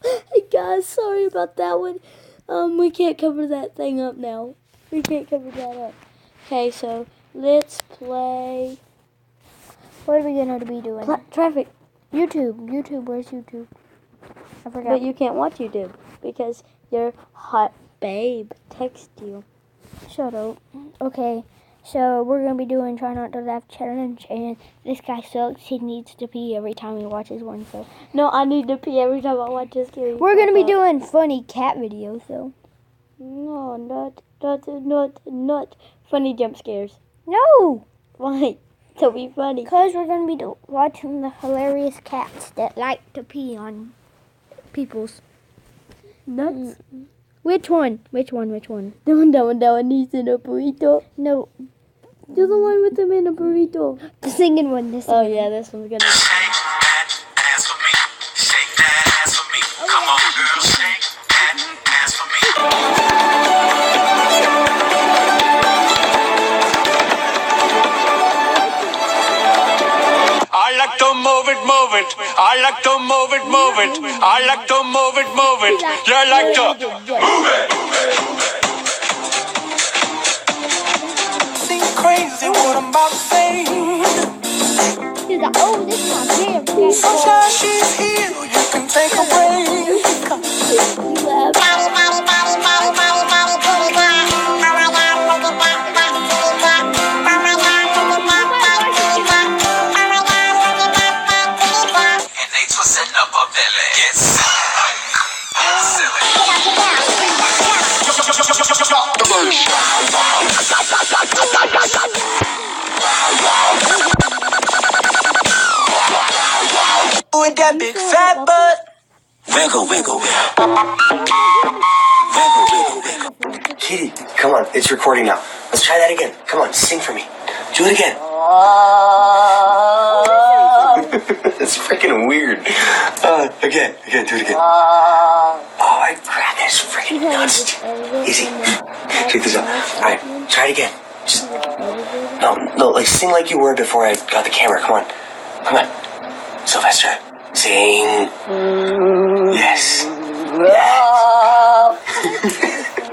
Hey guys, sorry about that one. We can't cover that thing up now. We can't cover that up. Okay, so let's play. What are we gonna be doing? Traffic. YouTube. Where's YouTube? I forgot. But you can't watch YouTube because your hot babe texts you. Shut up. Okay, so we're gonna be doing Try Not to Laugh challenge, and this guy sucks. He needs to pee every time he watches one. So no, I need to pee every time I watch this game. We're gonna be doing funny cat videos, though. No, not funny jump scares. No. Why? To be funny. Because we're gonna be watching the hilarious cats that like to pee on people's nuts. Which one? The one he's in a burrito. No. Do the one with him in a burrito. The singing one. Oh yeah, this one's gonna. Shake that ass for me. Shake that ass for me. Come on, girl, shake that ass for me. I like to move it. I like to move it. I like to move it. You like to move it. Seem crazy what I'm about to say. He's like, oh, this is my jam. Sunshine, she's here. You can take a break. And they twisting up a belly. Get with that big fat butt. Wiggle, wiggle, wiggle. Kitty, come on, it's recording now. Let's try that again. Come on, sing for me. Do it again. It's freaking weird. Again, do it again. Oh, my crap, that's freaking nuts. Easy. Check this out. Alright, try it again. Just, no, like sing like you were before I got the camera. Come on. Sylvester, sing. Yes.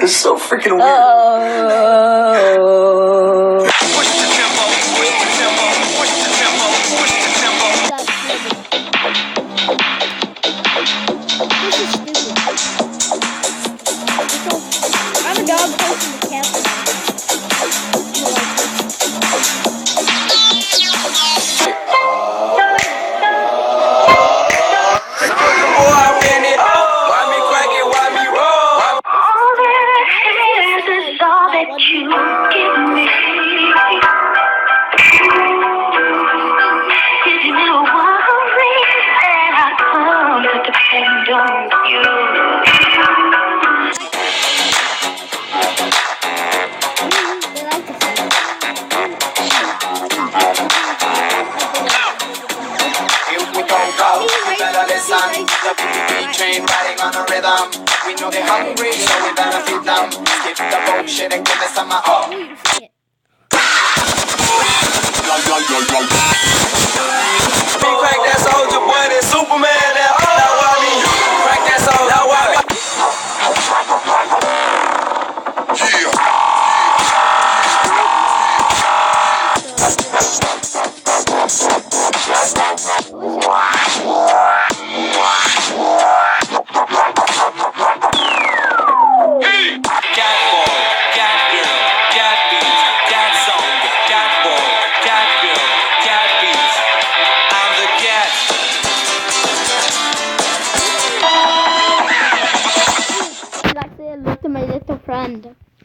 This is so freaking weird. Push the tempo, push the tempo, push the tempo, push the tempo. This is stupid. I'm a dog person to cat. Train riding on a rhythm. We know they're hungry, so we better feed them. Skip the bullshit and give us some oh. Me crack that soldier boy, that Superman, that why me crack that soldier, that why me.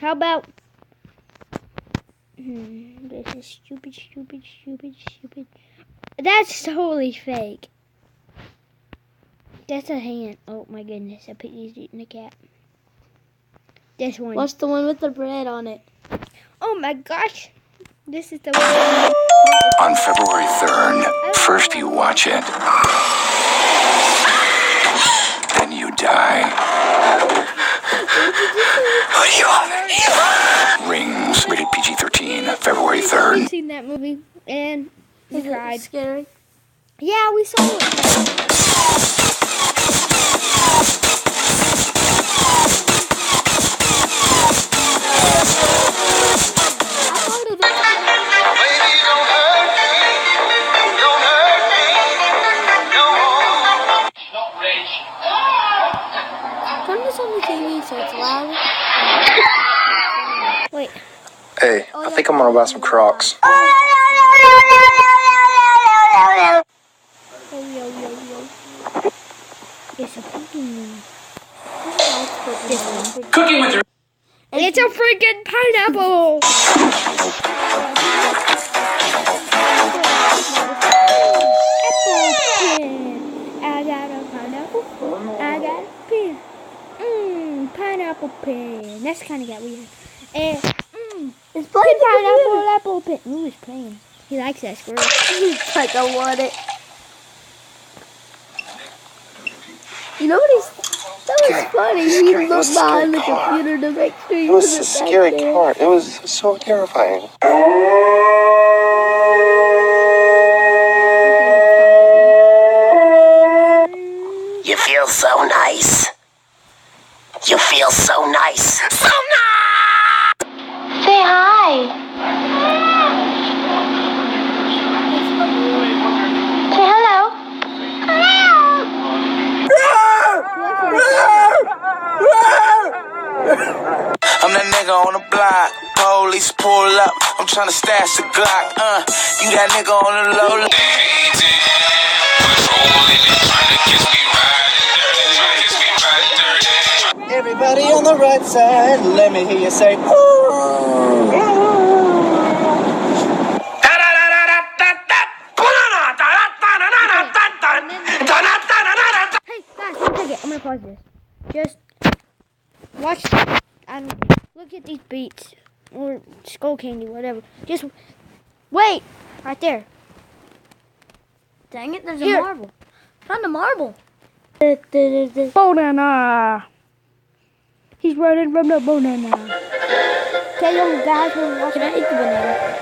How about this is stupid. That's totally fake. That's a hand. Oh my goodness, a piggy's eating a cat. This one. What's the one with the bread on it? Oh my gosh. This is the one. On February 3rd, first you watch it, then you die. What do you want? Rings, rated PG-13, February 3rd. We've seen that movie, and we cried. Scary. Yeah, we saw it. the TV so it's loud. Wait. Hey, I think I'm gonna buy some Crocs. Yo. It's a cooking. Cooking with your It's a freaking pineapple! Apple pin. I got a pineapple. I got a pin. Pineapple pin. That's kind of got weird. And, It's playing pineapple, apple pin. Ooh, he's playing. He likes that squirrel. He's like, I want it. You know what that was funny. He It was looked a scary behind the part. computer to make sure he It was a wasn't back scary there. part. It was so terrifying. You feel so nice. You feel so nice. So nice! Say hi. Say hello. I'm that nigga on the block. Police pull up. I'm tryna stash the Glock. You that nigga on the low. Everybody on the right side, let me hear you say, Hey, guys, one second. I'm gonna pause this. Just watch. Look at these beats or skull candy, whatever. Just wait right there. Dang it, there's Here. a marble. Found a marble. Banana. He's running from the banana. Tell you guys who watch. Can I eat the banana?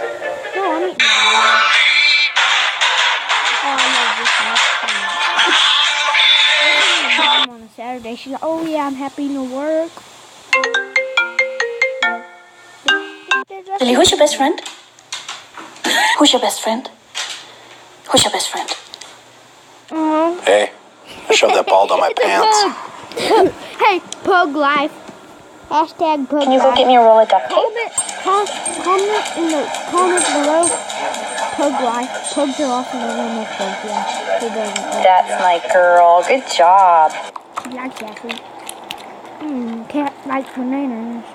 No, I'm eating the banana. Oh, I love this one. Mom on a Saturday. She's like, oh yeah, I'm happy to work. Lily, who's your best friend? Who's your best friend? Who's your best friend? Hey, I shoved that ball down my pants. Hey, Pug Life. Hashtag Pug Can you go Life. get me a roll of duct tape? Comment in the comments below. Pug Life. Pugs are awesome. I don't know pugs. Yeah. He doesn't. That's my girl. Good job. She likes Jeffrey. Cat likes bananas.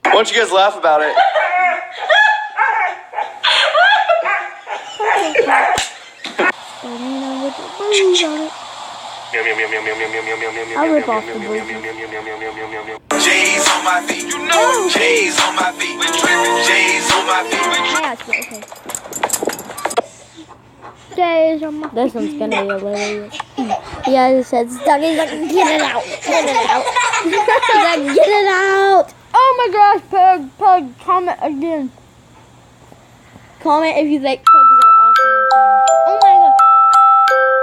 Why don't you guys laugh about it? Banana with the blues on it. I'll rip off the blue. J's on my feet. You know J's on my feet. J's on my feet. Yeah, it's okay. Days on my This one's gonna be hilarious. Yeah, it said stuck. He's like, get it out. Get it out. He's like, get it out. Oh my gosh, Pug, comment again. Comment if you think pugs are awesome and funny. Oh my god.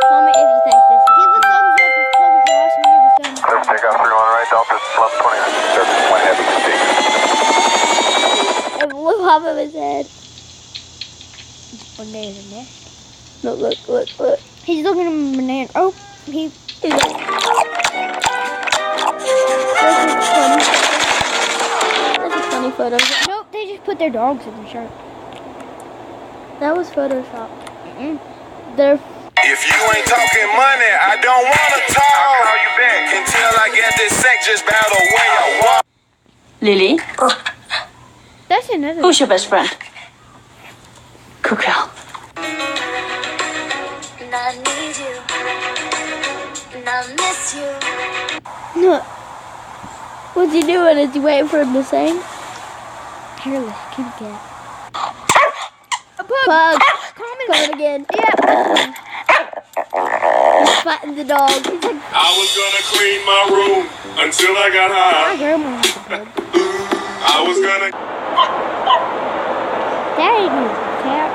Comment if you think this is Give a thumbs up if Pug is awesome. Give a thumbs up. Take off 31 right, Delta, plus 29. Service point heavy speed. It blew off of his head. Banana nest. Look, look, look, look. He's looking at a banana. Oh, he. He's like, this is funny. This is funny photos. Nope, they just put their dogs in the shirt. That was Photoshop. They're If you ain't talking money, I don't wanna talk. I'll call you back until I get this sack just by the way I walk. Lily, That's another. who's your best friend? Good girl. And I need you, and I miss you. no. What's he doing? Is he waiting for him to sing? Hairless kitty cat. Pug. Comment again. Yep. He's fighting the dog. He's like, I was gonna clean my room until I got My high. grandma was a pug. I was gonna. That ain't no cat.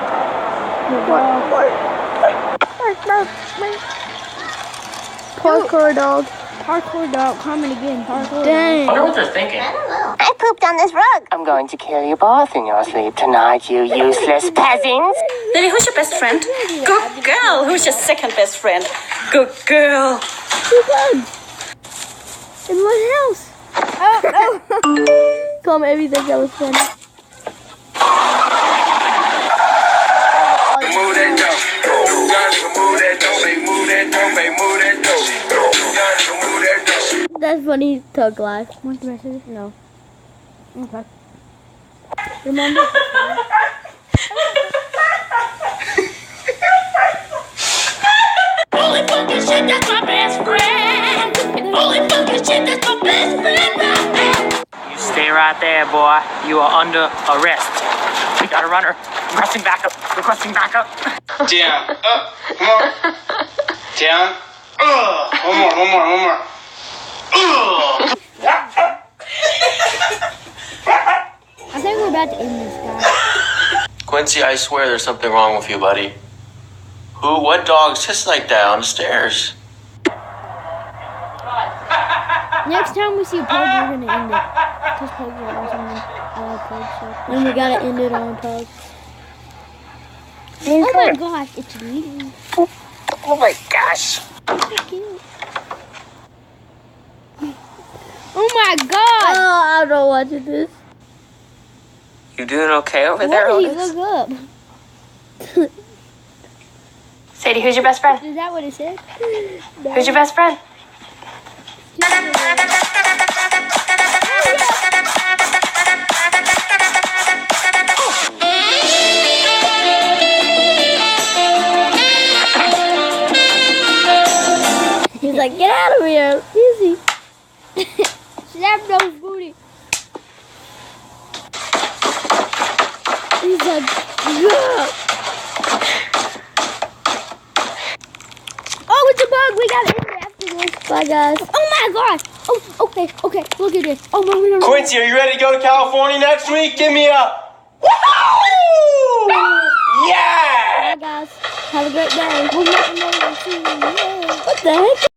parkour dog. Parkour dog. Comment again. Parkour. Dang. what they're thinking. I pooped on this rug. I'm going to kill you both in your sleep tonight, you useless peasants. Lily, who's your best friend? Good girl. Who's your second best friend? Good girl. Two bugs. In what house? Come, everything that was funny. Move that dope. Young nigga move that dope. They move that dope. They move that dope. Young nigga move that dope. That's funny, Tug Life. Want the rest of this? No. Okay. Remember? Holy fucking shit, that's my best friend. Holy fucking shit, that's my best friend right now. You stay right there, boy. You are under arrest. We got a runner. Requesting backup. Requesting backup. Down, up, come on. Down. One more. I think we're about to end this, guys. Quincy, I swear there's something wrong with you, buddy. What dog's hissing like that on the stairs? Next time we see a pug, we're gonna end it. Because pugs are awesome. I like pugs, so. And we gotta end it on Tug. Oh my gosh, it's leaving. Oh my gosh. Oh my god! Oh, I don't know what to do. You doing okay over there, Why did he Otis? look up? Sadie, who's your best friend? Is that what it said? Who's your best friend? He's like, get out of here, easy. Snap those booty. He's like, yeah. Oh, it's a bug. We gotta end it after this. Bye, guys. Oh my gosh. Oh, okay. Look at this. Oh my god. Quincy, are you ready to go to California next week? Give me a woohoo! Yeah! Bye, guys. Have a great day. What the heck?